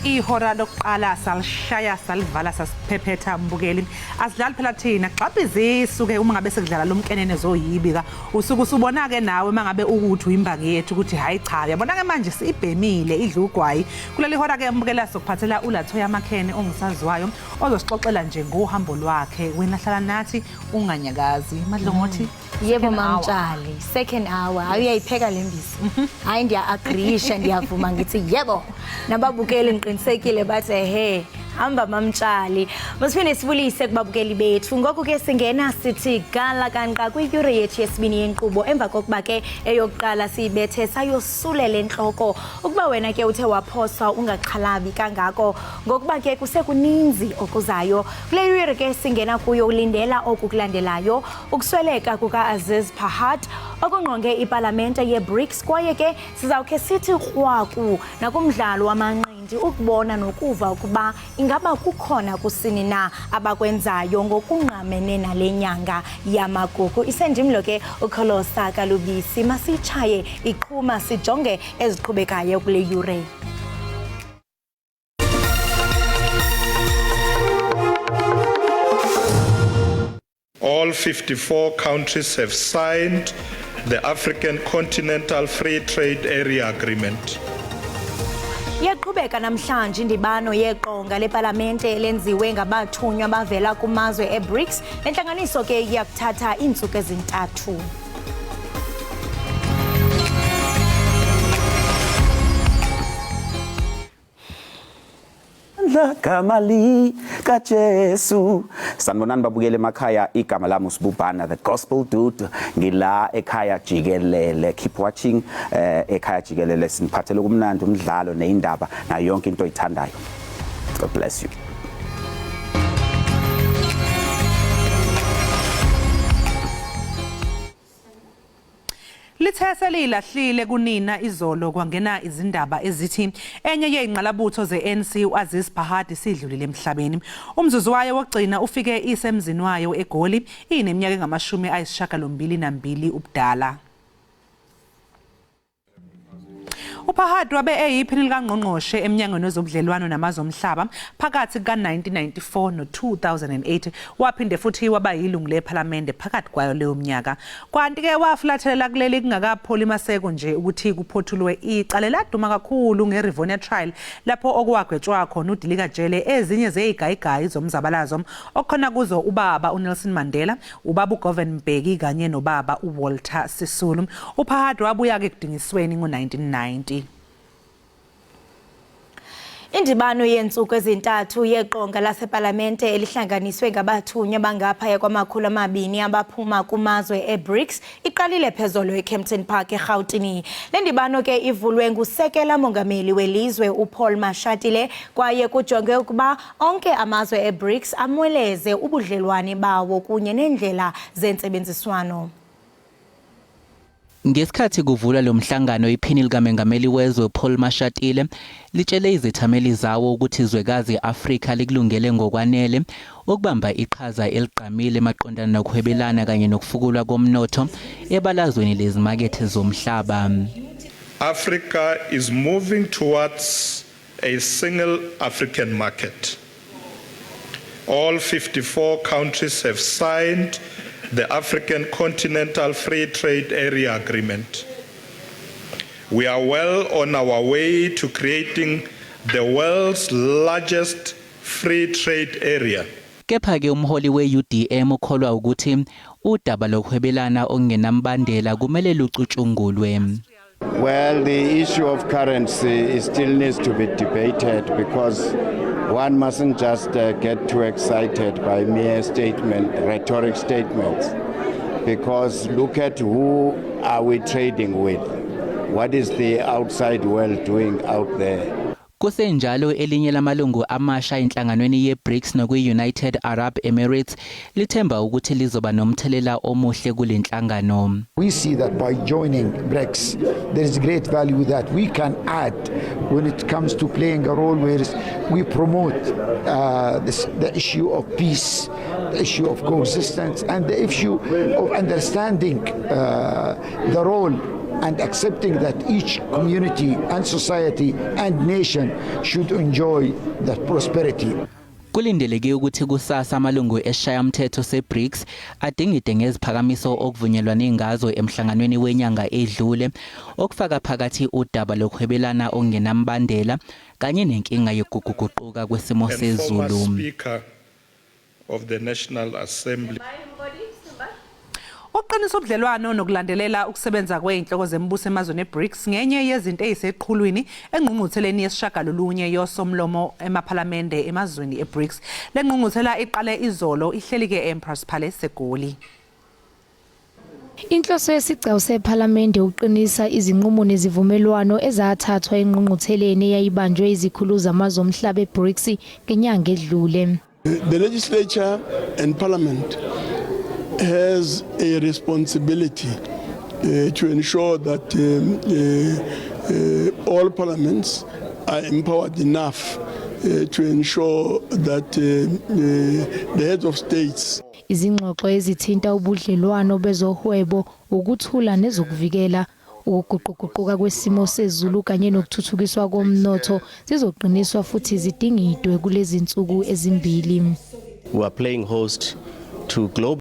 ihora lokuqala salishaya salivala sasiphephetha mbukeli asidlali phela thina xabhizisa ke uma ngabe sekudlala lomkenene zoyibika usuku usubona ke nawe mangabe ukuthi uyimbangi yethu ukuthi hayi cha yabona ke manje sibhemile idlugwayi kuleli hora ke mbukela sokuphathela uLathoya Makhene ongisaziwayo ozosixoxela nje ngohambo lwakhe wena hlala nathi unganyakazi madlongothi. Yebo mamtshali, second hour awuyayipheka lembisi. Hayi ngiya-agreeisha ndiyavuma ngithi yebo. Nababukeli ngiqinisekile bathi he hamba mamtshali. Masiphinde sibulise kubabukeli bethu. Ngoku ke singena sithi gala kanqa kwiyure yethu yesibini yenkqubo emva kokuba ke eyokuqala siyibethe sayosulela enhloko. Ukuba wena ke uthe waphosa ungaxhalabi kangako ngokuba ke kusekuninzi okuzayo. Kule yure ke singena kuyo ulindela okukulandelayo ukusweleka kuka Aziz Pahad okungqonge iParlamente ye-BRICS kwaye ke sizawukhe sithi krwaku nakumdlalo wamanqindi ukubona nokuva ukuba ingaba kukhona kusini na abakwenzayo ngokungqamene nale nyanga yamagugu. Isendimlo ke ukholosa kalubisi masichaye iqhuma sijonge eziqhubekayo kule yure. All 54 countries have signed the African Continental Free Trade Area Agreement. Yaqhubeka namhlanje indibano yeqonga leParlamente elenziwe ngabathunywa bavela kumazwe eBRICS. Lenhlanganiso ke yakuthatha iintsuku ezintathu. Kamali kaJesu sanibonani babukele emakhaya igama lami uSibubhana the gospel dude ngila ekhaya Jikelele. Keep watching ekhaya Jikelele siniphathele kumnandi umdlalo neindaba na yonke into oyithandayo. God bless you. Lithese lilahlile kunina izolo kwangena izindaba ezithi enye yeinqalabutho zeNC uAziz Pahad sidlulile emhlabeni. Umzuzu wayo wokugcina ufike isemzini wayo eGoli ineminyaka engamashumi ayisishiyagalombili nambili ubudala. uPahad wabe eyiphini likangqongqoshe eminyangweni wezobudlelwano namazomhlaba phakathi ka1994 no2008 waphinde futhi waba yilungu leParlamente phakathi kwayo leyo mnyaka. Kwanti ke wafulathelela kuleli kungakapholi maseko nje ukuthi kuphothulwe icala laduma kakhulu ngeRivonia trial lapho okwagwetshwa khona uDilika Jele ezinye zezigayigayi zomzabalazo okhona kuzo ubaba uNelson Mandela, ubaba uGovan Mbeki kanye nobaba uWalter Sisulu. uPahad wabuya ke kudingisweni ngo1990. Indibano yentsuku ezintathu yeqonga laseParlamente elihlanganiswe ngabathunywa bangaphaya kwamakhulu amabini abaphuma kumazwe eBRICS iqalile phezolo eKempton Park eGauteng. Le ndibano ke ivulwe ngusekela mongameli welizwe uPaul Mashatile kwaye kujonge ukuba onke amazwe eBRICS amweleze ubudlelwane bawo kunye nendlela zentsebenziswano. Ngesikhathi kuvula lo mhlangano iphini likamengameli wezwe Paul Mashatile litshele izithameli zawo ukuthi izwekazi Afrika likulungele ngokwanele ukubamba iqhaza eligqamile maqondana nokuhwebelana kanye nokufukulwa komnotho ebalazweni lezimakethe zomhlaba. Africa is moving towards a single African market. All 54 countries have signed the African Continental Free Trade Area Agreement. We are well on our way to creating the world's largest free trade area. Kepha ke umholi weUDM ukholwa ukuthi udaba lokuhwebelana ongenambandela kumele lucutshungulwe. Well, the issue of currency still needs to be debated because one mustn't just get too excited by mere rhetoric statements. Because look at who are we trading with? What is the outside world doing out there? Kusenjalo elinye lamalungu amasha enhlanganweni yeBRICS nokwi-United Arab Emirates lithemba ukuthi lizoba nomthelela omuhle kule nhlangano. We see that by joining BRICS there is great value that we can add when it comes to playing a role where we promote the issue of peace, the issue of coexistence and the issue of understanding the role and accepting that each community and society and nation should enjoy that prosperity. Kulindeleke ukuthi kusasa amalungu esishayamthetho seBRICS adingide ngeziphakamiso okuvunyelwane ngazo emhlanganweni wenyanga edlule okufaka phakathi udaba lokuhwebelana ongenambandela kanye nenkinga yokuguquguquka kwesimo sezulu. Speaker of the National Assembly. Uqinisa ubudlelwano nokulandelela ukusebenza kweinhloko zembuso emazweni eBRICS ngenye yezinto eziseqhulwini engqungqutheleni yesishagalolunye yosomlomo emaphalamende emazweni eBRICS. Le ngqungquthela iqale izolo ihleli ke Empress Palace eGoli. Inhloso yesigcawu sephalamende uqinisa izinqumo nezivumelwano ezathathwa engqungqutheleni eyayibanjwe izikhulu zamazwe omhlaba eBRICS ngenyanga edlule. The legislature and parliament has a responsibility to ensure that all parliaments are empowered enough to ensure that the heads of states. Izingxoxo ezithinta ubudlelwano bezohwebo, ukuthula nezokuvikela, ukuguquguquka kwesimo sezulu kanye nokuthuthukiswa komnotho zizoqiniswa futhi zidingidwe kulezi zinsuku ezimbili. We are playing host to global.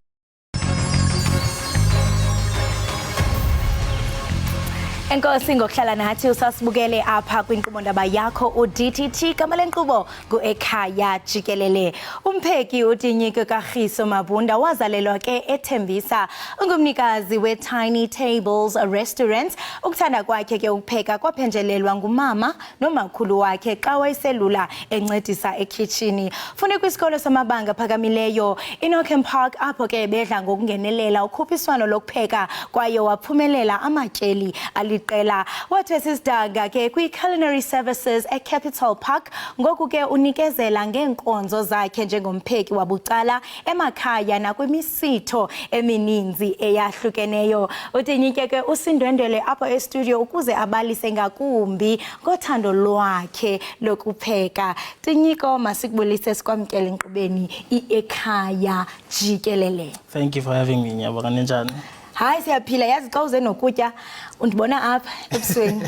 Enkosi ngokuhlala nathi usasibukele apha kwinkqubo ndaba yakho uDTT kama lenkqubo ku-Ekhaya Jikelele. Umpheki uTinyike Kagiso Mabunda wazalelwa ke eThembisa, ungumnikazi we-Tiny Tables Restaurant. Ukuthanda kwakhe ke ukupheka kwaphenjelelwa ngumama nomakhulu wakhe xa wayeselula encedisa ekitchini. Fune kwisikolo samabanga phakamileyo Enochen Park apho ke bedla ngokungenelela ukhuphiswano lokupheka kwaye waphumelela amatyeli qela wathi sisidanga ke kwi-culinary services eCapital Park ngoku ke unikezela ngeenkonzo zakhe njengompheki wabucala emakhaya nakwimisitho emininzi eyahlukeneyo. Utinyike ke usindwendwele apha estudio ukuze abalise ngakumbi ngothando lwakhe lokupheka. Tinyiko masikubulise sikwamkele enkqubeni iEkhaya Jikelele. Thank you for having me. Nyabonga ninjani? Hayi siyaphila, yazi xa uze nokutya undibona apha ebusweni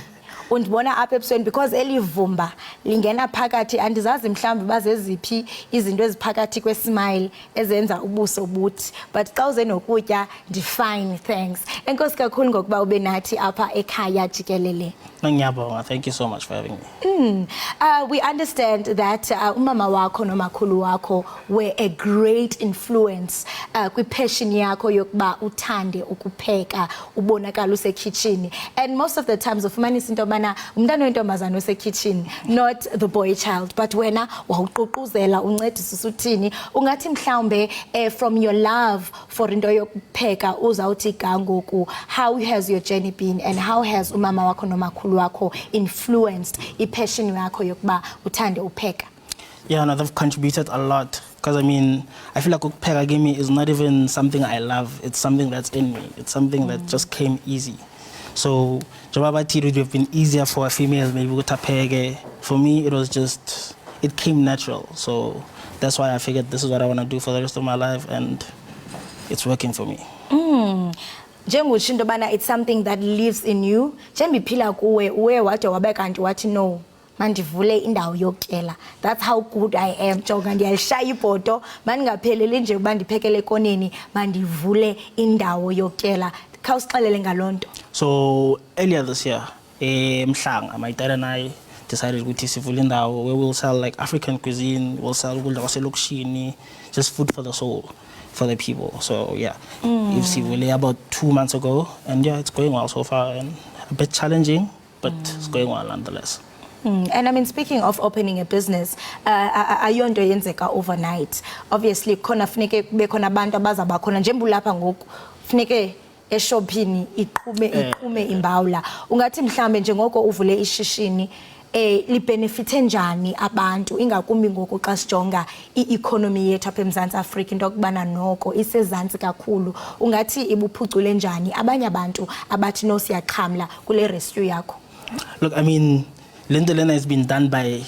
undibona apha ebusweni because elivumba lingena phakathi andizazi mhlawumbe bazeziphi izinto eziphakathi kwesmile ezenza ubuso buthi, but xa uze nokutya ndi-fine, thanks. Enkosi kakhulu ngokuba ube nathi apha ekhaya Jikelele. Ngiyabonga, thank you so much for having me. We understand that umama wakho nomakhulu wakho were a great influence kwi-passion yakho yokuba uthande ukupheka ubonakala usekitchen, and most of the times ufumanisa into yobana umntana wentombazana osekitchen, not the boy child, but wena wawuququzela uncedisa usuthini. Ungathi mhlawumbe from your love for into yokupheka uzawuthi kangoku, how has your journey been and how has umama wakho nomakhulu wakho influenced i-passion yakho yokuba uthande upheka? Yeah, no, they've contributed a lot, because I mean, I feel like ukupheka kimi is not even something I love, it's something that's in me, it's something that just came easy. So it would have been easier for a female maybe ukupheka. For me it was just, it came natural, so that's why I figured this is what I want to do for the rest of my life, and it's working for me. Njengokusho into yobana it's something that lives in you, njengophila kuwe uwe wade wabe kanti wathi no mandivule indawo yokutyela, that's how good I am. Jonga ndiyalishaya ibhodo mandingapheleli nje uba ndiphekele ekoneni, mandivule indawo yokutyela. Khawusixelele ngalonto. So earlier this year Mhlanga, my dad and I decided ukuthi sivule indawo where we'll sell like African cuisine, we'll sell ukudla kwaselokishini, just food for the soul, for the people. So yeah, you've seen really about 2 months ago, and yeah, it's going well so far, and a bit challenging, but it's going well nonetheless. And I mean, speaking of opening a business, ayonto yenzeka overnight. Obviously khona funeke kube khona abantu abazaba khona njembulapha ngoku funeke eshopini iqume imbawula. Ungathi mhlambe njengoko uvule ishishini libenefite njani abantu ingakumbi ngoku xa sijonga i-economy yethu apha eMzantsi Afrika into yokubana noko isezantsi kakhulu, ungathi ibuphucule njani abanye abantu abathi no siyaxhamla kule rescue yakho? Look, I mean, lento lena has been done by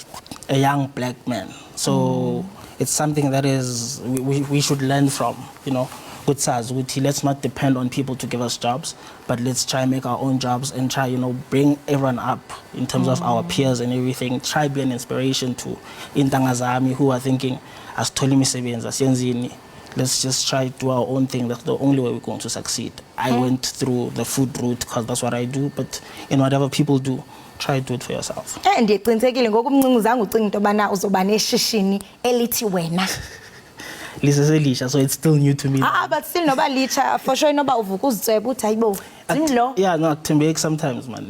a young black man, so it's something that is we should learn from, you know. let's not depend on people to give us jobs, but let's try and make our own jobs and try, bring everyone up in terms of our peers and everything. Try be an inspiration to intangazami who are thinking, as Tolimi Sebians, as Yenzini, let's just try to do our own thing. That's the only way we're going to succeed. I went through the food route because that's what I do, but in whatever people do, try to do it for yourself. Ndiqinisekile ngokumncinci uzange ucinga into yobana uzoba neshishini elithi wena. Liseselisha, so it's still new to me. But still noba licha for sure noba uvuka uzitsweba uthi hayibo. Yeah, no, Timbek sometimes, man.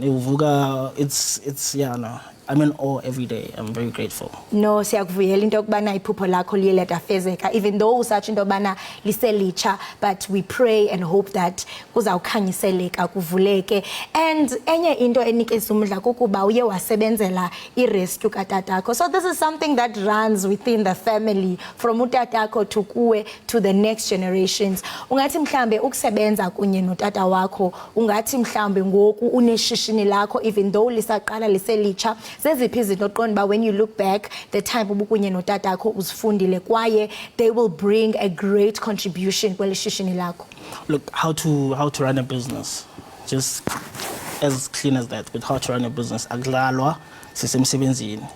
It's no. I'm in awe every day. I'm very grateful. No, siyakuvuyela into yokubana iphupho lakho liye ladafezeka, even though usatsho into yobana liselicha, but we pray and hope that kuzawukhanyiseleka kuvuleke. And enye into enikeza umdla kukuba uye wasebenzela irescue katatakho. So this is something that runs within the family from utatakho to kuwe to the next generations. Ungathi mhlambe ukusebenza kunye notata wakho, ungathi mhlambe ngoku uneshishini lakho even though lisaqala liselicha. Zeziphi izinto oqonda ba when you look back the time ubukunye notatakho uzifundile kwaye they will bring a great contribution kweli shishini lakho? Look, how to run a business, just as clean as that. With how to run a business, akulalwa sisemsebenzini.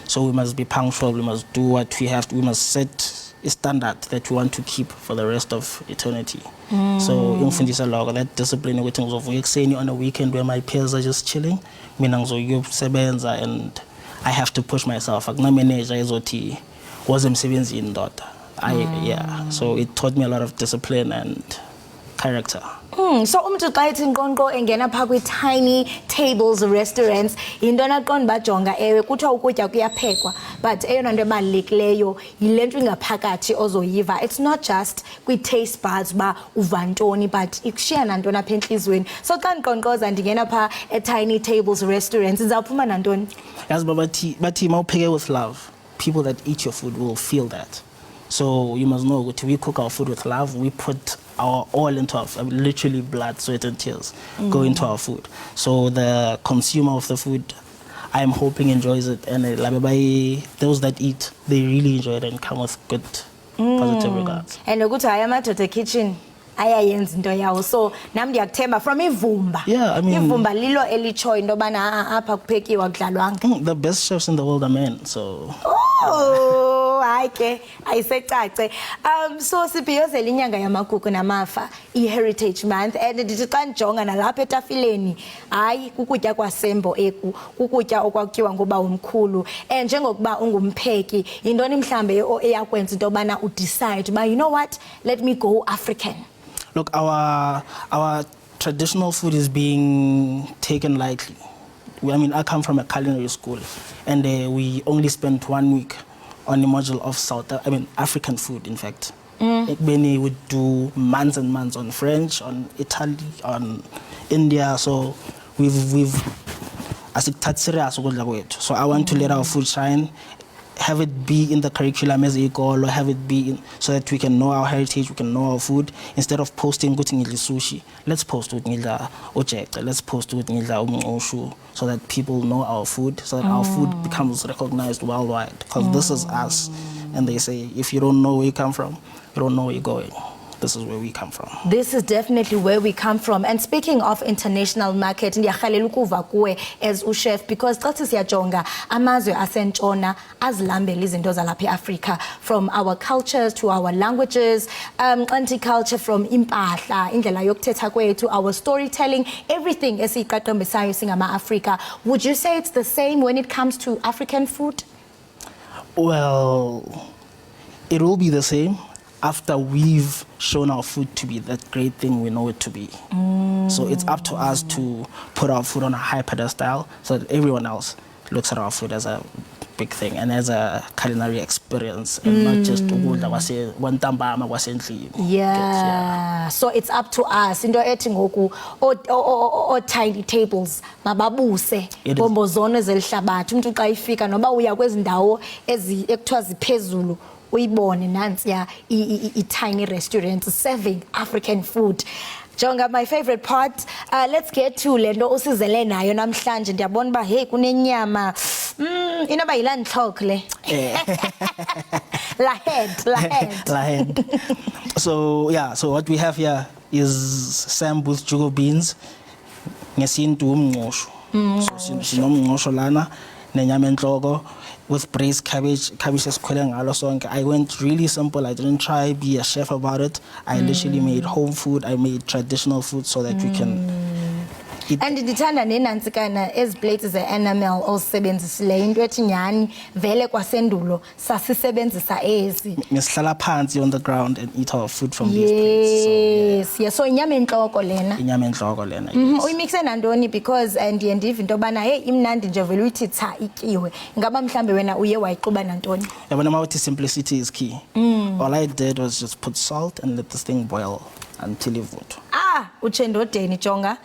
So we must be punctual, we must do what we have to, we must set a standard that we want to keep for the rest of eternity. So ingifundisa lokho, that discipline ukuthi ngizovuka ekseni on a weekend where my peers are just chilling, mina ngizokusebenza and I have to push myself. Akuna manager ezothi was emsebenzini ndoda. So it taught me a lot of discipline and character. So umuntu xa ethi nqonqo engena pha kwi-tiny tables restaurants yinto naqonda bajonga ewe kuthiwa ukutya kuyaphekwa but eyona nto ebalulekileyo yile nto ingaphakathi ozoyiva. It's not just kwi-taste buds uba uva ntoni but ikushiya nantoni apha entliziyweni. So xa ndiqonqoza ndingena pha e-tiny tables restaurants ndizawuphuma nantoni? Yazi uba bathi mawupheke with love, people that eat your food will feel that. So you must know that we cook our food with love. We put our all into our food, literally blood, sweat and tears go into our food. So the consumer of the food, I am hoping enjoys it, and those that eat, they really enjoy it and come with good positive regards. And ukuthi hayi amadoda kitchen ayayenza into yawo, so nami ndiyakuthemba from ivumba. Yeah, I mean, ivumba lilo elitshoyo into yobana apha kuphekiwa kudlalwanga. The best chefs in the world are men, so. Hayi ke ayisecace. So sibhiyozela inyanga yamagugu namafa, i-Heritage Month, and ndithi xa ndijonga nalapha etafileni hayi kukutya kwasembo eku, kukutya okwakutyiwa ngoba umkhulu. And njengokuba ungumpheki yintoni mhlambe eyakwenza into yobana udecide uba you know what, let me go African? Look, our traditional food is being taken lightly. I mean, I come from a culinary school, and we only spent 1 week on the module of African food, in fact. Ekbeni would do months and months on French, on Italy, on India, so we've so I want to let our food shine, have it be in the curriculum as or have it be so that we can know our heritage, we can know our food. Instead of posting sushi, let's post let's post so that people know our food, so that our food becomes recognized worldwide. Because this is us, and they say if you don't know where you come from, you don't know where you're going. This is where we come from. This is definitely where we come from. And speaking of international market, ndiyarhalela ukuva kuwe as uchef, because xa siyajonga amazwe asentshona azilambela izinto zalapha eAfrica, from our cultures to our languages, anti-culture, from impahla, indlela yokuthetha kwethu, our storytelling, everything esiyiqaqambisayo singama-Africa. Would you say it's the same when it comes to African food? Well, it will be the same after we've shown our food to be that great thing we know it to be. So it's up to us to put our food on a high pedestal so that everyone else looks at our food as a big thing and as a culinary experience and not just yeah. So it's up to us. Into ethi ngoku o tiny tables mababuse bombo zone zelihlabathi umuntu xa ifika noba uya kwezindawo ekuthiwa ziphezulu uyibone nansiya i-tiny restaurants serving African food. Jonga, my favorite part. Let's get to lento usizele nayo namhlanje. Ndiyabona ba hey kunenyama. Inoba yilani talk le. La head. So yeah, so what we have here is Sam with jugo beans. Ngesintu umngqosho. So sinomngqosho lana nenyama enhloko with braised cabbage esikhwele ngalo sonke. I went really simple. I didn't try be a chef about it. I literally made home food. I made traditional food so that we can eat. And ndithanda nenantsikana eziplates ze-animal osebenzisileyo into ethi nyani vele kwasendulo sasisebenzisa ezi. Ngesihlala phansi on the ground and eat our food from these plates. Yes, so inyama enhloko lena. Inyama enhloko lena. Uyimixe nantoni because ndiye ndive into yobana hey imnandi nje vele uyithi cha ityiwe. Ngaba mhlambe wena uye wayixuba nantoni? Yabona mawuthi simplicity is key. All I did was just put salt and let this thing boil until ivuthwa. Uchendodeni Jonga.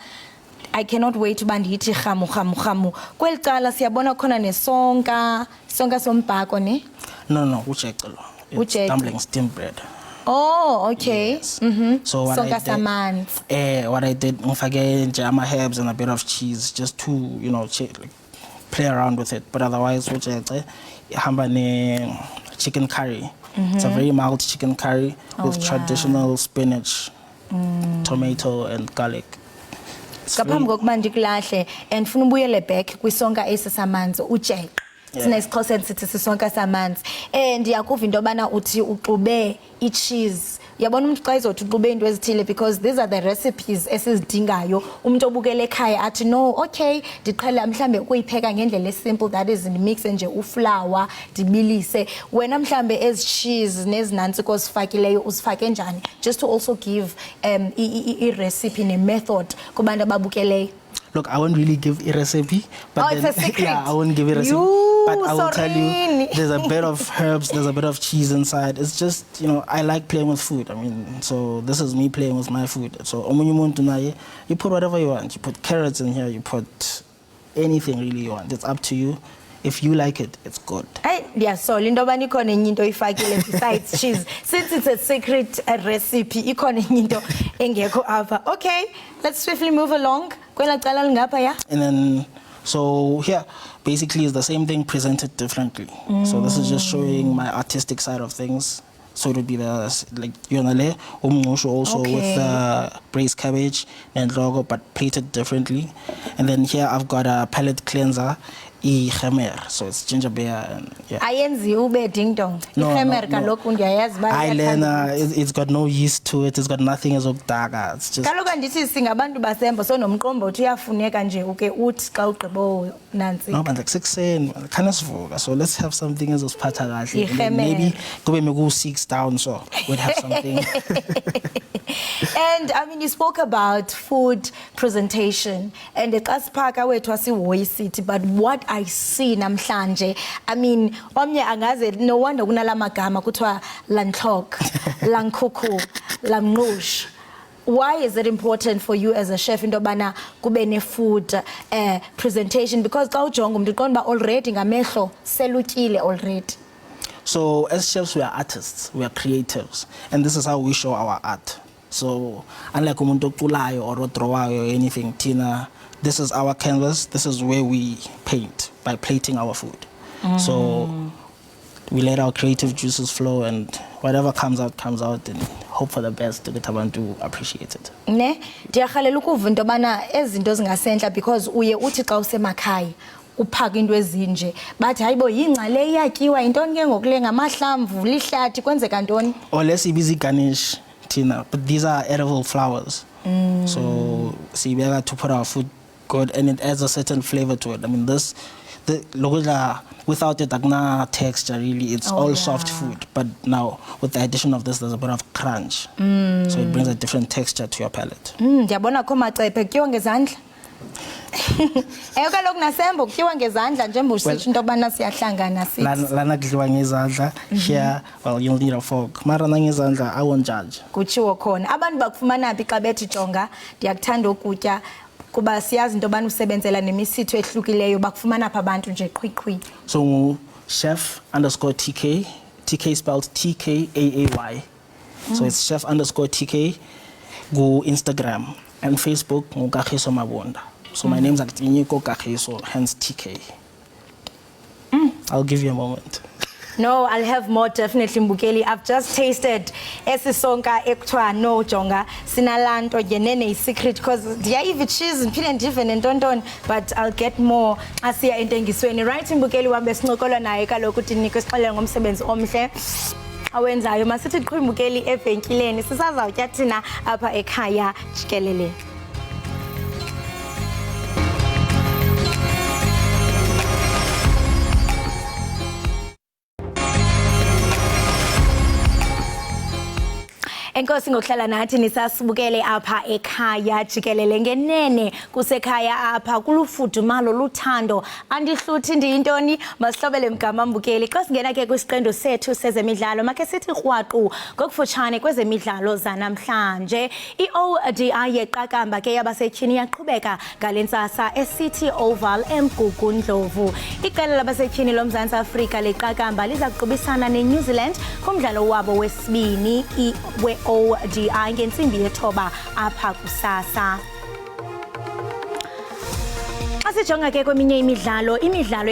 I cannot wait uba ndiyithi khamu. Kweli cala siyabona khona nesonka sombhako ne? No, ujeqelo. It's dumpling steamed bread. Oh, okay. Yes. So what sonka I did, samanzi. what I did, ngifake nje ama-herbs and a bit of cheese just to, play around with it. But otherwise, ujeqe ihamba ne-chicken curry. It's a very mild chicken curry with traditional spinach, tomato and garlic. Ngaphambi kokuba ndikulahle and funa ubuyele back kwisonka esisamanzi ujeqe. Sina isiXhosa sithi sisonka samanzi. Ndiyakuva into yobana uthi uxube i-cheese. Yabona umuntu xa izothi uxube into ezithile because these are the recipes esizidingayo. Umuntu obukele ekhaya athi no, okay, ndiqhela mhlambe ukuyipheka ngendlela esimple that is ndimixe nje uflour, ndibilise. Wena mhlambe ezi-cheese nezinantsiko osifakileyo usifake njani? Just to also give i-recipe ne-method kubantu ababukeleyo. Look, I won't really give a recipe, but it's a secret. Yeah, I won't give a recipe. But I will tell you, there's a bit of herbs, there's a bit of cheese inside. It's just, I like playing with food. I mean, so this is me playing with my food. So, you put whatever you want. You put carrots in here, you put anything really you want. It's up to you. If you like it, it's good. So into yoba ikhona enye into oyifakile besides cheese. Since it's a secret recipe, ikhona enye into engekho apha. Okay, let's swiftly move along. Kwela cala lingapha ya? And then, so here, basically it's the same thing presented differently. So this is just showing my artistic side of things. So it would be the umngqosho also with the braised cabbage and logo, but plated differently. And then here I've got a palate cleanser, Ekhaya. So it's ginger beer and yeah. Ayenzi ube ding dong. Ekhaya kaloku ndiyayazi ba. It's got no yeast to it. It's got nothing ezokudaka. It's just. Kaloku ndithi singabantu basembo so nomqombothi uyafuneka nje uke uthi xa ugqibo nansi. No, but like 6 khana sivuka. So let's have something ezosiphatha kahle. Ekhaya. Maybe kube meku 6 down so we'd have something. And I mean you spoke about food presentation and eqasiphaka wethu asihoyi sithi but what I see namhlanje, I mean omnye angaze no wonder kunala magama kuthiwa lanhlok, lankuku, lamngqush. Why is it important for you as a chef into yobana kube ne food presentation? Because xa ujonga umuntu uqonda already ngamehlo selutyile already. So as chefs we are artists, we are creatives, and this is how we show our art. So unlike umuntu oculayo or odrawayo or anything, Tina, this is our canvas. This is where we paint by plating our food. So we let our creative juices flow, and whatever comes out, and hope for the best to get abantu to appreciate it. Ne, ndiyakhalela ukuva into yobana ezinto zingasentla because uye uthi xa usemakhaya uphaka into ezinje bathi hayibo yingcale iyatyiwa intoni ke ngokule ngamahlamvu lihlathi kwenzeka ntoni? Or let's see busy garnish, Tina, but these are edible flowers. So see we have to put our food good and it adds a certain flavor to it. I mean without it akuna texture really, it's all soft food, but now with the addition of this there's a bit of crunch. So it brings a different texture to your palate. Ndiyabona kho macephe kutyiwa ngezandla. Kaloku nasembo kutyiwa ngezandla njengoba usitsho into yobana siyahlangana sithi. Lana kudliwa ngezandla. Here, well, you'll need a fork. Mara ngezandla, I won't judge. Kutshiwo khona. Abantu bakufumana phi xa bethi Jonga ndiyakuthanda ukutya kuba siyazi into yobana usebenzela nemisitho ehlukileyo bakufumana phi abantu nje qhwiqhwi? So chef_TK, TK spelled TKAAY. So it's chef_TK. Go Instagram and Facebook Kagiso Mabonda. So my name's Aktinyiko Kagiso, hence TK. I'll give you a moment. No, I'll have more definitely, Mbukeli. I've just tasted esisonka ekuthiwa no jonga sinalanto yenene secret because there even cheese and different and don't, but I'll get more asiya entengisweni. Right, Mbukeli wambe sincokola naye kaloku uthi niko sixele ngomsebenzi omhle awenzayo. Masithi qhwe Mbukeli evenkileni sisazawutya thina apha ekhaya Jikelele. Enkosi ngokuhlala nathi nisasibukele apha ekhaya Jikelele ngenene kusekhaya apha kulufudumalo luthando andihluthi ndiyintoni masihlobele mgama Mbukeli xa singena ke kwisiqendo sethu sezemidlalo make sithi rhwaqu ngokufutshane kwezemidlalo zanamhlanje iODI yeqakamba ke yabasetyhini yaqhubeka ngalentsasa eCity Oval eMgugundlovu iqela labasetyhini loMzantsi Afrika leqakamba liza kuqubisana neNew Zealand kumdlalo wabo wesibini ODI ngentsimbi yethoba apha kusasa. Asijonga ke kweminye imidlalo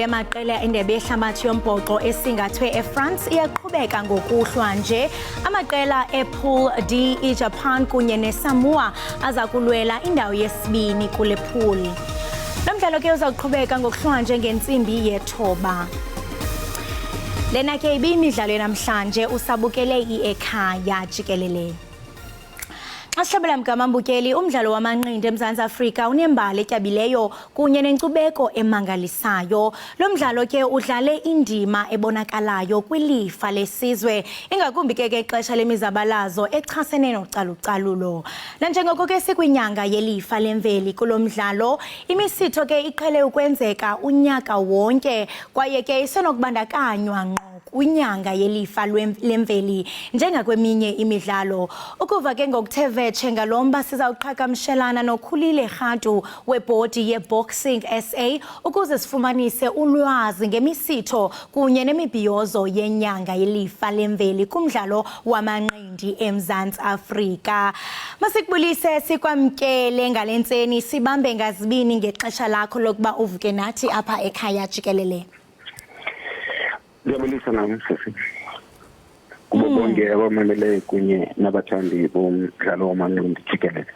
yamaqela endebe yehlabathi yombhoxo esingathwe eFrance iyaqhubeka ngokuhlwa nje amaqela ePool D iJapan kunye neSamoa aza kulwela indawo yesibini kule pool. Lo mdlalo ke uza kuqhubeka ngokuhlwa nje ngentsimbi yethoba. Lena ke ibiyimidlalo yanamhlanje usabukele iEkhaya Jikelele. Asihlobela mgama Mbukeli umdlalo wamanqindi eMzantsi Afrika unembali etyabileyo kunye nenkcubeko emangalisayo. Lo mdlalo ke udlale indima ebonakalayo kwilifa lesizwe ingakumbi ke ixesha lemizabalazo echasene nocalucalulo. Nanjengoko ke sikwinyanga yelifa lemveli kulo mdlalo imisitho ke iqhele ukwenzeka unyaka wonke kwaye ke isenokubandakanywa ngqo kwinyanga yelifa lemveli njengakweminye imidlalo. Ukuva ke ngokuthe vetshe ngalomba sizawuqhagamshelana noKhulile Rhadu webhodi yeBoxing SA ukuze sifumanise ulwazi ngemisitho kunye nemibhiyozo yenyanga yelifa lemveli kumdlalo wamanqindi eMzantsi Afrika. Masikubulise sikwamkele ngalentseni sibambe ngazibini ngexesha lakho lokuba uvuke nathi apha ekhaya Jikelele. Ngiyabulisa nami sisi. Kubo bonke abamamele kunye nabathandi bomdlalo wamanqindi Jikelele.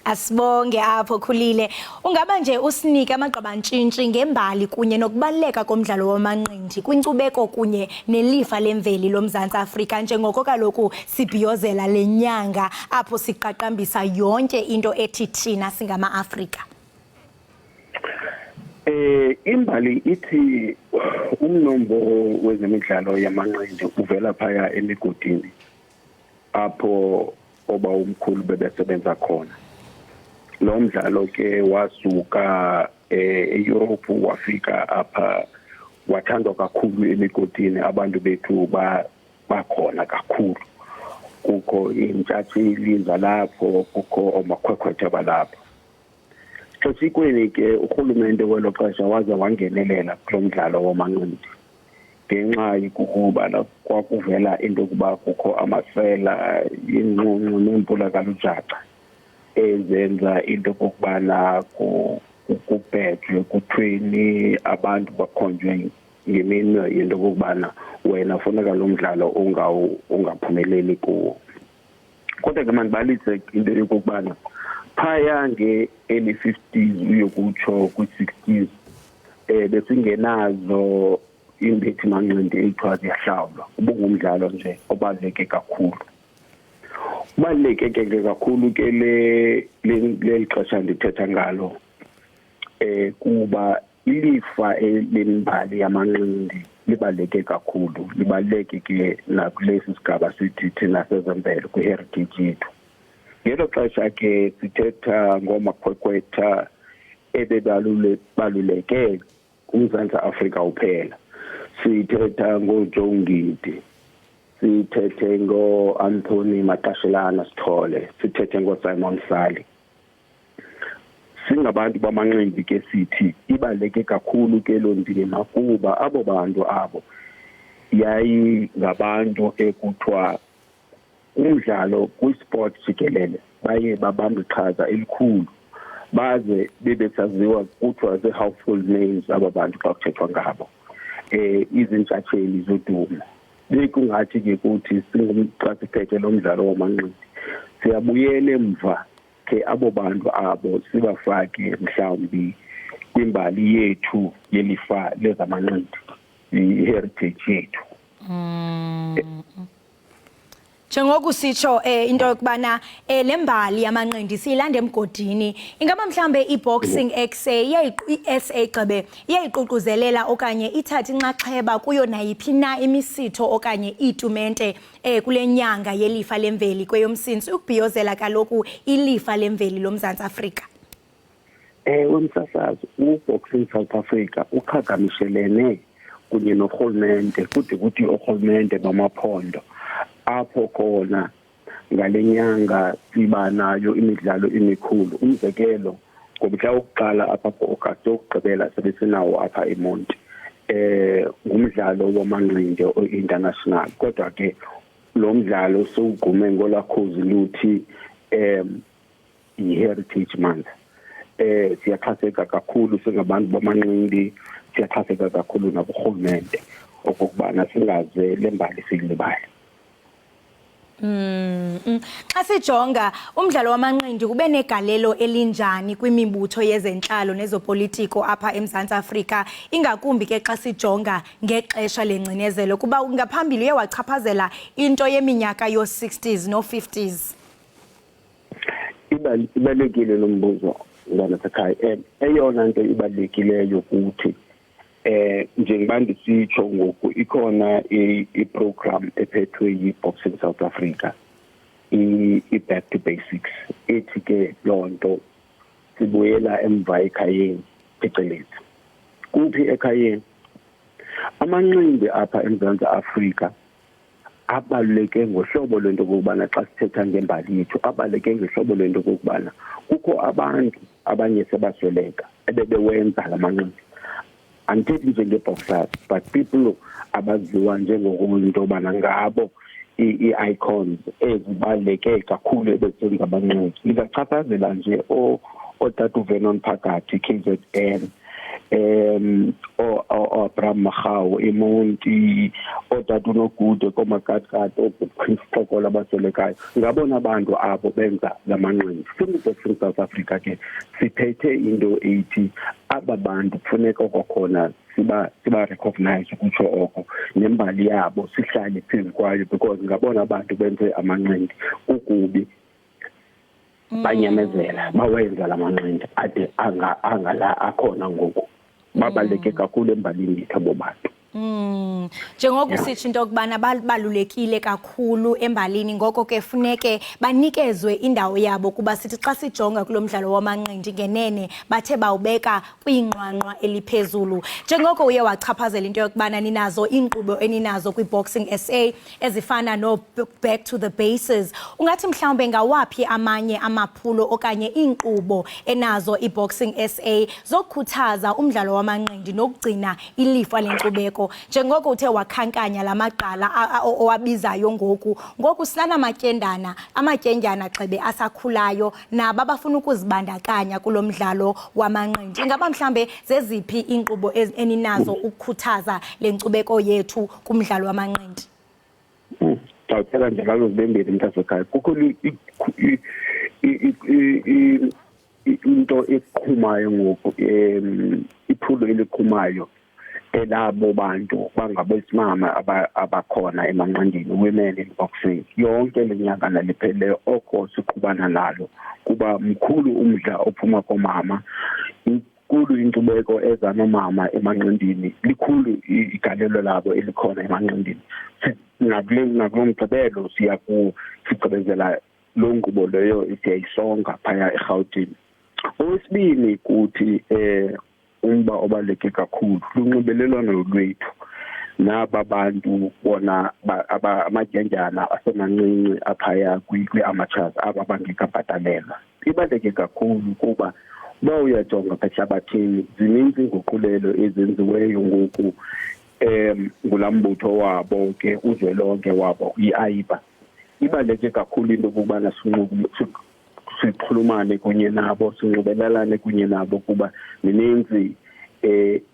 Asibonge apho Khulile. Ungaba nje usinike amagqabantshintshi ngembali kunye nokubaleka komdlalo wamanqindi kwinkcubeko kunye nelifa lemveli loMzantsi Afrika njengoko kaloku sibhiyozela lenyanga apho siqaqambisa yonke into ethi thina singama-Afrika. Imbali ithi umnombo wezemidlalo yamanqindi uvela phaya emigodini apho oba umkhulu bebesebenza khona. Lo mdlalo ke wasuka eEurope wafika apha wathandwa kakhulu emigodini abantu bethu bakhona kakhulu. Kukho intshatsheli zalapho kukho omakhwekhwethe balapho. Sesikweni ke urhulumente welo xesha waze wangenelela kulo mdlalo wamanqindi ngenxa yokuba kwakuvela into yokuba kukho amasela inqunqu nempulakalujaca ezenza into yokubana kubhejwe kuthweni abantu bakhonjwe ngeminwe into yokubana wena funeka lo mdlalo ungaphumeleli kuwo. Kodwa ke mandibalise into yokubana phaya nge-early 50s uyokutsho kwi-60s besingenazo imbethi manqindi ekuthiwa ziyahlawulwa. Ubungumdlalo nje obaluleke kakhulu. Ubaluleke ke kakhulu ke leli xesha ndithetha ngalo kuba ilifa lembali yamanqindi libaluleke kakhulu. Libaluleke ke nakulesi sigaba sithi thina sezempilo kwi-heritage yethu. Ngelo xesha ke sithetha ngomakhwekhwetha ebebaluleke kuMzantsi Afrika uphela. Sithetha ngoJongindi, sithethe ngoAnthony Matashelana Sithole, sithethe ngoSimon Sali. Singabantu bamanqindi ke sithi ibaluleke kakhulu ke lo ndima kuba abo bantu abo yayi ngabantu ekuthiwa umdlalo kwi-sport jikelele baye babamba iqhaza elikhulu baze bebesaziwa kuthiwa ze-household names aba bantu xa kuthethwa ngabo izintshatsheli zodumo bekungathi-ke kuthi xa siphethe lo mdlalo wamanqindi siyabuyela emva ke abo bantu abo sibafake mhlawumbi kwimbali yethu yelifa lezamanqindi i-heritage yethu. Njengoku sitsho into yokubana lembali yamanqindi siyilanda emgodini, ingaba mhlambe i-boxing i-SA gxebe iyayiququzelela okanye ithatha inxaxheba kuyo nayiphi na imisitho okanye iitumente kule nyanga yelifa lemveli kweyomsintsi ukubhiyozela kaloku ilifa lemveli loMzantsi Afrika? Wemsasazo uBoxing South Africa uqhagamishelene kunye norhulumente kude kuthi orhulumente bamaphondo apho khona ngale nyanga siba nayo imidlalo emikhulu. Umzekelo ngomhla wokuqala apha ku-August wokugqibela sebesinawo apha eMonti ngumdlalo wamanqindi o-international, kodwa ke lo mdlalo sowugqume ngolakhozi luthi i-Heritage Month. Siyaxhaseka kakhulu singabantu bamanqindi, siyaxhaseka kakhulu nakurhulumente okokubana singaze le mbali siyilibale. Xa sijonga umdlalo wamanqindi kube negalelo elinjani kwimibutho yezentlalo nezopolitiko apha eMzantsi Afrika, ingakumbi ke xa sijonga ngexesha lengcinezelo, kuba ngaphambili uye wachaphazela into yeminyaka yo-60s no-50s? Ibalulekile lo mbuzo ngana sekhaya. Eyona nto ibalulekileyo ukuthi njengoba ndisitsho ngoku ikhona i-program ephethwe yi-Boxing South Africa i-Back to Basics, ethi ke loo nto sibuyela emva ekhayeni phecelezi. Kuphi ekhayeni? Amanqindi apha eMzantsi Afrika abaluleke ngohlobo lwento kokubana xa sithetha ngembali yethu abaluleke ngohlobo lwento kokubana kukho abantu abanye sebasweleka ebebewenza la manqindi. Andithethi njenge-boxers, but people abaziwa njengokunto yobana ngabo ii-icons ezibaluleke kakhulu ebesenza abanqindi. Lingachaphazela nje ootata uVernon Phakathi, KZN, o-Abraham Makgawo eMonti, ootata uNogude koMakatkati, ooPrince Xokola abaswelekayo. Ngabona abantu abo benza la manqindi. Boxing South Africa ke siphethe into ethi aba bantu kufuneka kwakhona siba-recognize ukutsho oko nembali yabo sihlale phezu kwayo, because ngabona abantu benze amanqindi ukubi banyamezela bawenza la manqindi ade angala akhona ngoku. Babaluleke kakhulu embalini yethu abo bantu. Njengoku sitsho into yokubana balulekile kakhulu embalini, ngoko ke funeke banikezwe indawo yabo, kuba sithi xa sijonga kulo mdlalo wamanqindi ngenene bathe bawubeka kwinqwanqwa eliphezulu. Njengoko uye wachaphazela into yokubana ninazo iinkqubo eninazo kwi-Boxing SA ezifana no-Back to the Bases, ungathi mhlawumbe ngawaphi amanye amaphulo okanye iinkqubo enazo i-Boxing SA zokukhuthaza umdlalo wamanqindi nokugcina ilifa lenkcubeko? Njengoko uthe wakhankanya la maqala owabizayo ngoku silana amatyendyana gxebe asakhulayo nabo abafuna ukuzibandakanya kulo mdlalo wamanqindi. Ingaba mhlambe zeziphi iinkqubo eninazo ukukhuthaza le nkcubeko yethu kumdlalo wamanqindi? Ndawuthela njalo zibembeli mntasekhaya. Kukho into eqhumayo ngoku, iphulo eliqhumayo elabo bantu bangabesimama abakhona emanqindini, women in boxing. Yonke le nyanga nalipheleyo oko siqhubana nalo, kuba mkhulu umdla ophuma komama, inkulu inkcubeko eza nomama emanqindini, likhulu igalelo labo elikhona emanqindini. Nakulo mgqibelo sigqibezela lo nkqubo leyo siyayisonga phaya eRhawutini. Okwesibini kuthi umba obaluleke kakhulu lunxibelelwano lwethu naba bantu bona amatyendyana asemancinci aphaya kwi-amateurs aba bangekabhatalelwa. Ibaluleke kakhulu kuba uba uyajonga ehlabathini zininzi inguqulelo ezenziweyo ngoku ngulaa mbutho wabo ke uzwelonke wabo i-AIBA. ibaluleke kakhulu into yokubana sikhulumane kunye nabo, sinxibelelane kunye nabo kuba mininzi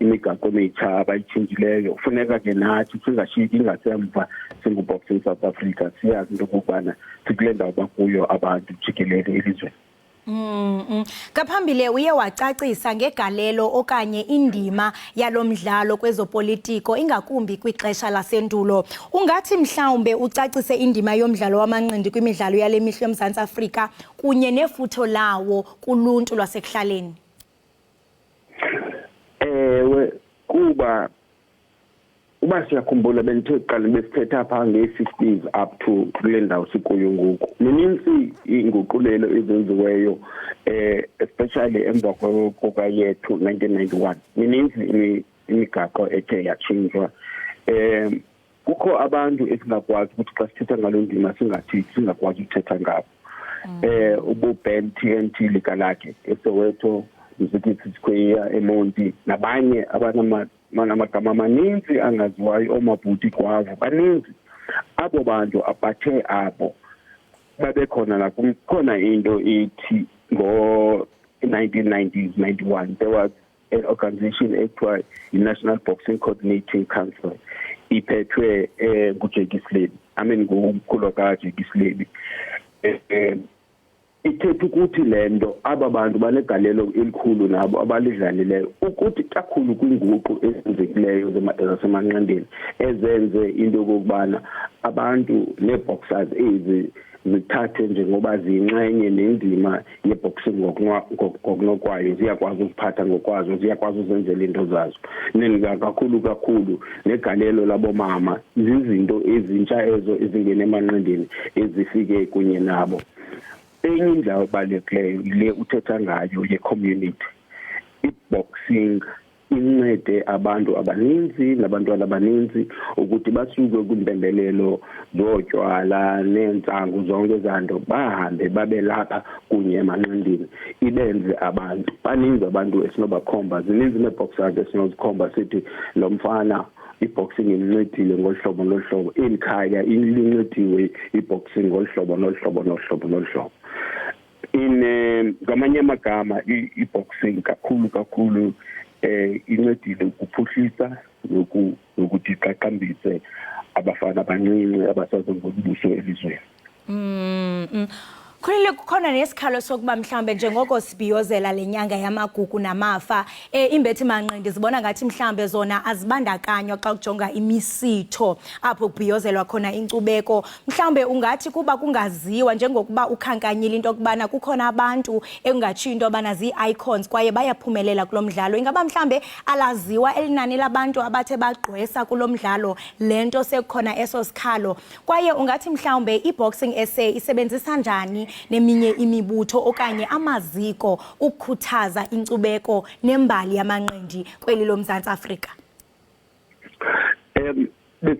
imigaqo emitsha abayitshintshileyo. Kufuneka ke nathi singashiyeki ngasemva singu-Boxing South Africa, siyazi into yokubana sikule ndawo bakuyo abantu jikelele elizweni. Kaphambili uye wacacisa ngegalelo okanye indima yalomdlalo kwezopolitiko ingakumbi kwixesha lasendulo. Ungathi mhlawumbe ucacise indima yomdlalo wamanqindi kwimidlalo yale mihla eMzantsi Afrika kunye nefutho lawo kuluntu lwasekuhlaleni? Kuba uba siyakhumbula bendithe kuqala besithetha apha nge-50s up to kule ndawo sikuyo ngoku. Mininzi inguqulelo ezenziweyo especially emva kokayethu 1991. Mininzi imigaqo ethe yatshintshwa. Kukho abantu esingakwazi ukuthi xa sithetha ngaloo ndima singakwazi ukuthetha ngabo. ubu-Ben TNT likalakhe eSoweto, Mzikiti Square, eMonti, nabanye abanamagama amaninzi angaziwayo, oMabhuti Gwavu, baninzi abo bantu abathe abo babekhona la. Kukhona into ethi ngo-1990s, 91, there was an organization ekuthiwa i-National Boxing Coordinating Council, iphethwe nguJekiselele, ngumkhulu kaJekiselele. Ithetha ukuthi le nto aba bantu banegalelo elikhulu nabo abalidlalileyo ukuthi kakhulu kwinguqu ezenzekileyo zasemanqindini ezenze into yokubana abantu nee-boxers ezi zithathe njengoba ziyingxenye nendima ye-boxing ngokunokwayo, ziyakwazi ukuphatha ngokwazo, ziyakwazi uzenzela into zazo. Kakhulu negalelo labomama zizinto ezintsha ezo ezingene emanqindini ezifike kunye nabo. Enye indlela ebalulekileyo le uthetha ngayo ye-community. I-boxing incede abantu abaninzi nabantwana abaninzi ukuthi basuke kwimpembelelo zotywala neentsangu zonke ezanto bahambe babe lapha kunye emanqindini, ibenze abantu. Baninzi abantu esinobakhomba, zininzi nee-boxers esinozikhomba sithi lo mfana i-boxing imncedile ngolu hlobo nolu hlobo, Ekhaya ilincediwe i-boxing ngolu hlobo nolu hlobo nolu hlobo nolu hlobo. Ngamanye amagama i-boxing kakhulu incedile ukuphuhlisa nokuthi iqaqambise abafana abancinci abasazongombuso elizweni. Khulile kukhona nesikhalo sokuba mhlambe njengoko sibhiyozela lenyanga yamagugu namafa, imbethi manqindi zibona ngathi mhlambe zona azibandakanywa xa kujonga imisitho apho kubhiyozelwa khona inkcubeko. Mhlambe ungathi kuba kungaziwa njengokuba ukhankanyile into kubana kukhona abantu engatshiyo into abana zii-icons kwaye bayaphumelela kulo mdlalo, ingaba mhlambe alaziwa elinani labantu abathe bagqwesa kulo mdlalo lento sekukhona eso sikhalo? Kwaye ungathi mhlambe i-Boxing SA isebenzisa njani neminye imibutho okanye amaziko ukukhuthaza inkcubeko nembali yamanqindi kweli loMzantsi Afrika?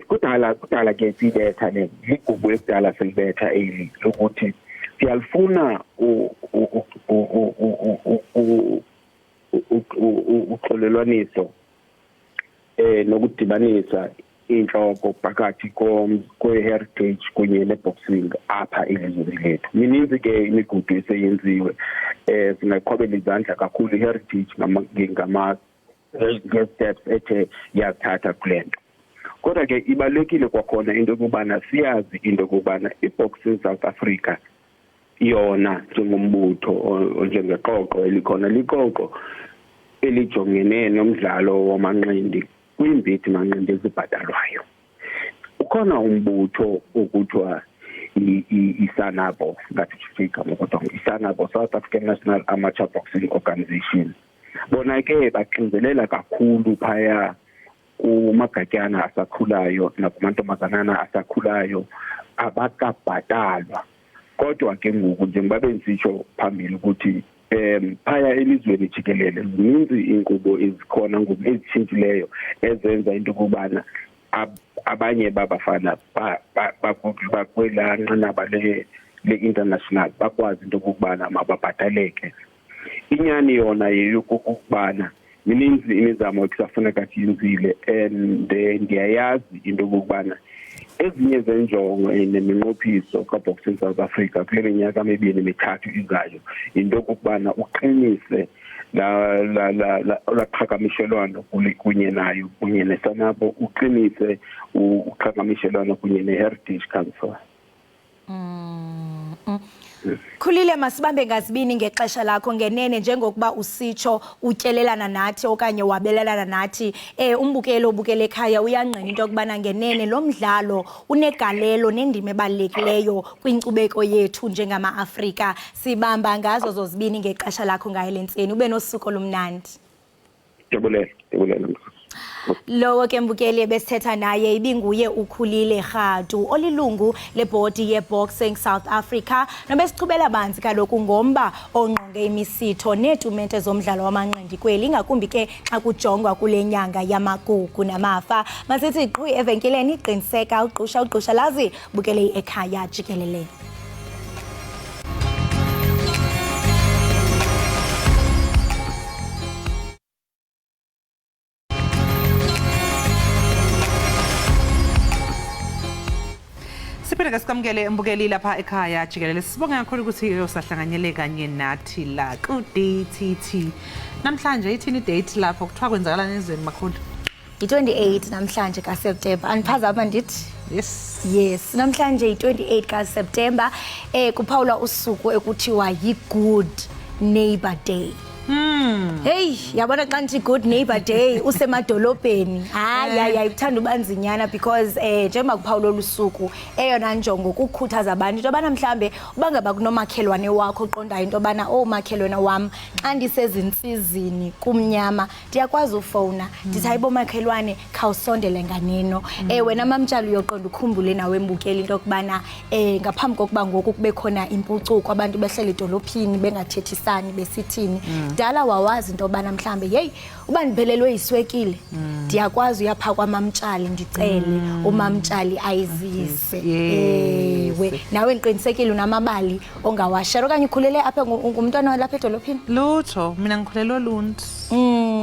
Kudala ke sibetha le ligubu ekudala silibetha eli lokuthi siyalifuna uxolelwaniso nokudibanisa inhloko phakathi kwe-heritage kunye ne-boxing apha elizweni lethu. Mininzi ke imigudu eseyenziwe, singayiqhobela izandla kakhulu i-heritage nge-steps ethe yazithatha kule nto. Kodwa ke ibalulekile kwakhona into yokubana siyazi into yokubana i-Boxing South Africa yona njengombutho njengeqoqo elikhona, liqoqo elijongene nomdlalo wamanqindi kwimbethi manqindi ezibhatalwayo. Ukhona umbutho okuthiwa i-SANABO, i-SANABO, South African National Amateur Boxing Organization. Bona ke baxinzelela kakhulu phaya kumagatyana asakhulayo nakumantombazanana asakhulayo abakabhatalwa. Kodwa ke ngoku njengoba bendisitsho phambili ukuthi phaya elizweni jikelele zininzi iinkqubo ezikhona ngoku ezitshintshileyo ezenza into yokubana abanye babafana bakwelaa nqanaba le-international bakwazi into yokokubana mababhataleke. Inyani yona yeyokokubana mininzi imizamo ekusafuneka siyenzile and ndiyayazi into yokokubana ezinye zenjongo neminqophiso kaBoxing South Africa kule minyaka emibini emithathu izayo into okubana uqinise la qhakamishelwano kunye nayo kunye nesanabo uqinise uqhakamishelwano kunye neHeritage Council. Khulile masibambe ngazibini ngexesha lakho ngenene njengokuba usitsho utyelelana nathi okanye wabelelana nathi umbukelo obukele ekhaya uyangqina into okubana ngenene lo mdlalo unegalelo nendima ebalulekileyo kwinkcubeko yethu njengama-Afrika. Sibamba ngazo zozibini ngexesha lakho ngayelentseni ube nosuku olumnandi. Jabulele. Lowo ke mbukeli besithetha naye ibinguye Ukhulile Rhadu olilungu lebhodi yeBoxing South Africa nobesichubela banzi kaloku ngomba ongqonge imisitho neetumente zomdlalo wamanqindi kweli ngakumbi ke xa kujongwa kule nyanga yamagugu namafa. Masithi qhu evenkileni iqiniseka ugqusha lazi bukele ekhaya jikelele. Siphinde sikamukele mbukeli lapha ekhaya jikelele. Sibonga kakhulu ukuthi uyosahlanganyele kanye nathi la ku DTT. Namhlanje ithini date lapho kuthiwa kwenzakalana ezweni makhulu? I-28 namhlanje kaSeptember. Aniphazama ndithi? Yes, namhlanje i-28 kaSeptember kuphawula usuku ekuthiwa yi-Good Neighbor Day. Hey, yabona xa ndithi Good Neighbor Day usemadolobheni. Hayi uthanda ubanzinyana because njengoba kuphawula olusuku eyona njongo ukukhuthaza abantu into yobana mhlambe ubangaba kunomakhelwane wakho oqondayo into yobana makhelwane wam xa ndisezinsizini kumnyama ndiyakwazi ufowuna ndithi hayibo makhelwane khawusondele nganeno. Wena mamtshalo uyoqonda ukhumbule nawe embukeli into yokubana ngaphambi kokuba ngoku kube khona impucuko abantu behlele edolophini bengathethisani besithini. Dala wawazi into yobana mhlambe hey uba ndiphelelwe iswekile ndiyakwazi uyapha kwamamtshali ndicele umamtshali ayizise. We nawe ndiqinisekile unamabali ongawashara okanye ukhulele apha ngumntwana lapha edolophini? Lutho mina ngikhulelwe Lunti.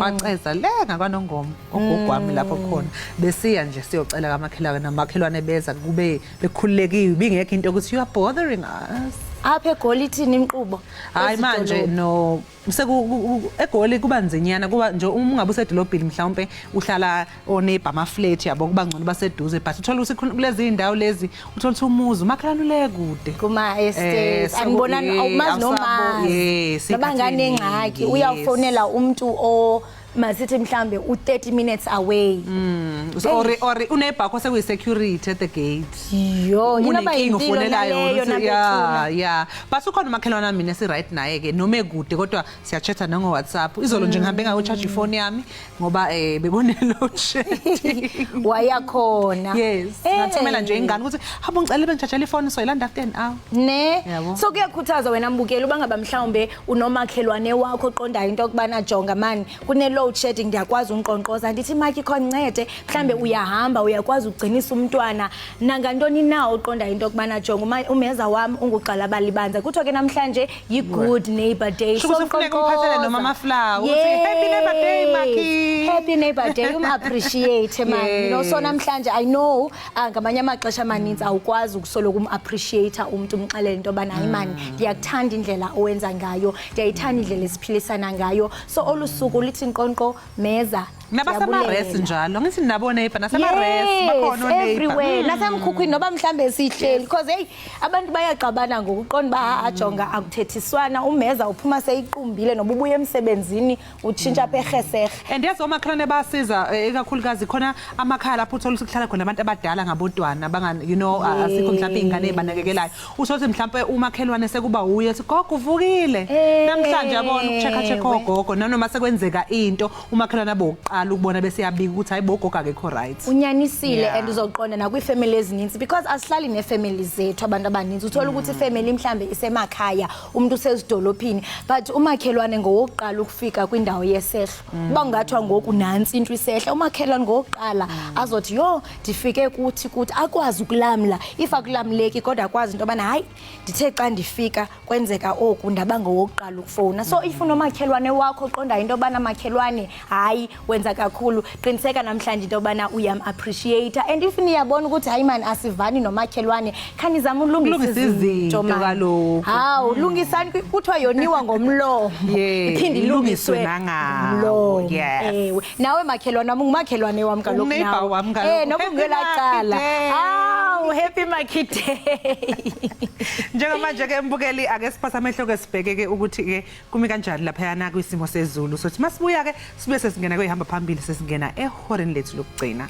Waceza le ngakwanongoma ogogwami lapho khona besiya nje siyocela kamakhelwane namakhelwane beza kube bekhululekiwe bingekho into ukuthi you are bothering us. Apha eGolithini imqubo? Hayi manje no eGoli kuba nzinyana kuba nje ungabe usedolobheni mhlawumbe uhlala oneighbor ama-flat yabo kuba ngcono baseduze but uthola ukuthi kulezi indawo lezi uthola ukuthi umuzi umakhelwane ule kude kuma-estates anibonani awumazi nomazi nabangane engxaki uyawufonela umuntu masithi mhlambe u30 minutes away or unebhakho sekuyi-security at the gate inaba yintilo yeah but ukhona umakhelwane wami mina si-right naye-ke noma ekude kodwa siyachatha nango-WhatsApp izolo nje ngihambe ngayo-charge ifoni yami ngoba bekune-load shedding wayakhona ngathumela nje ingane ukuthi hamba ngicela bengitshajela ifoni so ilanda after an hour ne so kuyakhuthaza wena mbukeli uba ngaba mhlawumbe unomakhelwane wakho oqondayo into yokubana jonga mani load shedding ndiyakwazi unqonqoza ndithi maki khona ncede mhlambe uyahamba uyakwazi ugcinisa umntwana nangantoni na oqondayo into yokubana jonga umeza wami unguqala balibanza kuthiwa ke namhlanje yi-Good Neighbor Day so kufuneka umphathele nomama Flower uthi happy neighbor day maki happy neighbor day appreciate man so namhlanje I know ngamanye amaxesha amaninzi awukwazi ukusoloku appreciate umuntu umxelele into yobana hayi mani ndiyakuthanda indlela owenza ngayo ndiyayithanda indlela esiphilisana ngayo so olusuku lithi nqonqo meza nabasamaresi njalo ngithi nabone ipha nasamaresi bakhona everywhere nasemkhukhwini noba mhlambe sihleli because hey abantu bayaxabana ngokuqonda ba ajonga akuthethiswana umeza uphuma seyiqumbile noba ubuye emsebenzini utshintsha apha eGeseghe and yazi omakhelwane basiza ekakhulukazi khona amakhaya lapho uthola ukuthi kuhlala khona abantu abadala ngabodwana bangani asikho mhlawumbe ingane ebanakekelayo uthola ukuthi mhlawumbe umakhelwane sekuba uye ethi gogo uvukile namhlanje yabona ukucheck ogogo nanoma sekwenzeka into umakhelwane abokuqala ukubona bese yabika ukuthi hayi bogogo akekho right unyanisile and uzoqonda nakwi-family ezininzi because asihlali ne-family zethu abantu abaninzi uthola ukuthi ifamily mhlambe isemakhaya umuntu usezidolophini but umakhelwane ngowokuqala ukufika kwindawo yesehlo uba kungathiwa ngoku nantsi into isehla umakhelwane ngowokuqala azothi yo ndifike kuthi akwazi ukulamla if akulamleki kodwa akwazi into yobana hayi ndithe xa ndifika kwenzeka oku ndaba ngowokuqala ukufowuna so if unomakhelwane wakho oqondayo into yobana makhelwane hayi wenza siyathokoza kakhulu qiniseka namhlanje into bana uyam appreciate and if niyabona ukuthi hayi man asivani nomakhelwane khani zama ulungisa izinto kaloku hawu lungisani kuthiwa yoniwa ngomlomo iphinde ilungiswe nangawo ewe nawe makhelwane wami ngumakhelwane wami kaloku nawe noba ungelacala hawu happy market day njengamanje ke mbukeli ake siphasa amehlo ke sibheke ke ukuthi ke kumi kanjani lapha yana kwisimo sezulu sothi masibuya ke sibe sesingena kuyihamba phambili sesingena ehoreni lethu lokugcina.